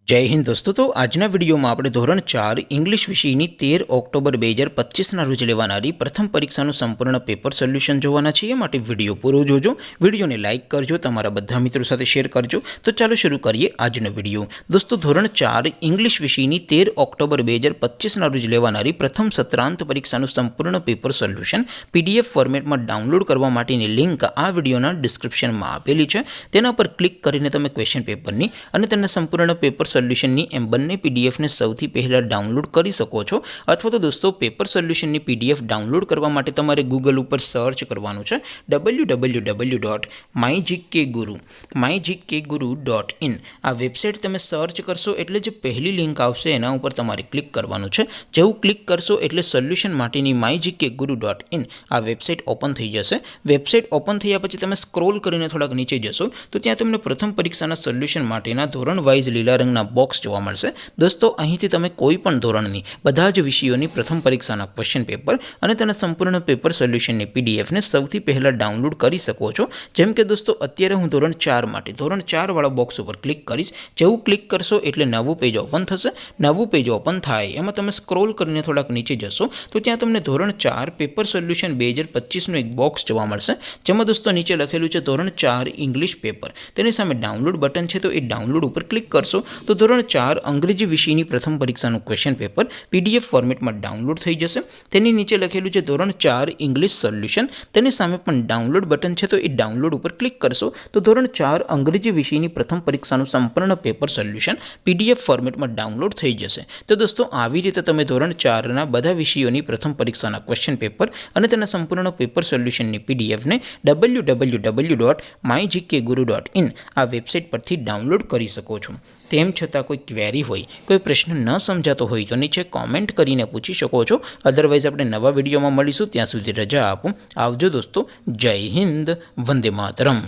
जय हिंद दोस्तों। तो आजना विडियो में આપણે ધોરણ 4 इंग्लिश વિષયની 13 ઓક્ટોબર 2025 ના રોજ લેવાનારી પ્રથમ પરીક્ષાનું સંપૂર્ણ પેપર સોલ્યુશન જોવાના છીએ। માટે વિડિયો પૂરો જોજો, વિડિયોને લાઈક કરજો, તમારા બધા મિત્રો સાથે શેર કરજો। તો ચાલો શરૂ કરીએ આજનો વિડિયો। દોસ્તો ધોરણ 4 इंग्लिश વિષયની 13 ઓક્ટોબર 2025 ના રોજ લેવાનારી પ્રથમ સત્રાંત પરીક્ષાનું સંપૂર્ણ પેપર સોલ્યુશન પીડીએફ ફોર્મેટમાં ડાઉનલોડ કરવા માટેની લિંક આ વિડિયોના ડિસ્ક્રિપ્શનમાં આપેલી છે। તેના પર ક્લિક કરીને તમે ક્વેશ્ચન પેપરની અને તેના સંપૂર્ણ પેપર સોલ્યુશનની એમ બંને પીડીએફને સૌથી પહેલાં ડાઉનલોડ કરી શકો છો। અથવા તો દોસ્તો પેપર સોલ્યુશનની પીડીએફ ડાઉનલોડ કરવા માટે તમારે ગૂગલ ઉપર સર્ચ કરવાનું છે www.mygkguru.in। આ વેબસાઇટ તમે સર્ચ કરશો એટલે જે પહેલી લિંક આવશે એના ઉપર તમારે ક્લિક કરવાનું છે। જેવું ક્લિક કરશો એટલે સોલ્યુશન માટેની mygkguru.in આ વેબસાઇટ ઓપન થઈ જશે। વેબસાઇટ ઓપન થયા પછી તમે સ્ક્રોલ કરીને થોડાક નીચે જશો તો ત્યાં તમને પ્રથમ પરીક્ષાના સોલ્યુશન માટેના ધોરણ વાઇઝ લીલા રંગના બોક્સ જોવા મળશે। દોસ્તો અહીંથી તમે કોઈ પણ ધોરણની બધા જ વિષયોની પ્રથમ પરીક્ષાના ક્વેશ્ચન પેપર અને તેના સંપૂર્ણ પેપર સોલ્યુશનની પીડીએફને સૌથી પહેલાં ડાઉનલોડ કરી શકો છો। જેમ કે દોસ્તો અત્યારે હું ધોરણ 4 માટે ધોરણ 4 વાળા બોક્સ ઉપર ક્લિક કરીશ। જેવું ક્લિક કરશો એટલે નવું પેજ ઓપન થશે। નવું પેજ ઓપન થાય એમાં તમે સ્ક્રોલ કરીને થોડાક નીચે જશો તો ત્યાં તમને ધોરણ 4 પેપર સોલ્યુશન 2025નું એક બોક્સ જોવા મળશે। જેમાં દોસ્તો નીચે લખેલું છે ધોરણ 4 ઇંગ્લિશ પેપર, તેની સામે ડાઉનલોડ બટન છે, તો એ ડાઉનલોડ ઉપર ક્લિક કરશો તો ધોરણ 4 અંગ્રેજી વિષયની પ્રથમ પરીક્ષાનું ક્વેશ્ચન પેપર પીડીએફ ફોર્મેટમાં ડાઉનલોડ થઈ જશે। તેની નીચે લખેલું છે ધોરણ 4 ઇંગ્લિશ સોલ્યુશન, તેની સામે પણ ડાઉનલોડ બટન છે, તો એ ડાઉનલોડ ઉપર ક્લિક કરશો તો ધોરણ 4 અંગ્રેજી વિષયની પ્રથમ પરીક્ષાનું સંપૂર્ણ પેપર સોલ્યુશન પીડીએફ ફોર્મેટમાં ડાઉનલોડ થઈ જશે। તો દોસ્તો આવી રીતે તમે ધોરણ 4ના બધા વિષયોની પ્રથમ પરીક્ષાના ક્વેશ્ચન પેપર અને તેના સંપૂર્ણ પેપર સોલ્યુશનની પીડીએફને www.mygkguru.in આ વેબસાઇટ પરથી ડાઉનલોડ કરી શકો છો। તેમ છતાં કોઈ ક્વેરી હોય, કોઈ પ્રશ્ન ન સમજાતો હોય તો નીચે કોમેન્ટ કરીને પૂછી શકો છો। અધરવાઇઝ આપણે નવા વિડીયોમાં મળીશું, ત્યાં સુધી રજા આપો। આવજો દોસ્તો, જય હિન્દ, વંદે માતરમ।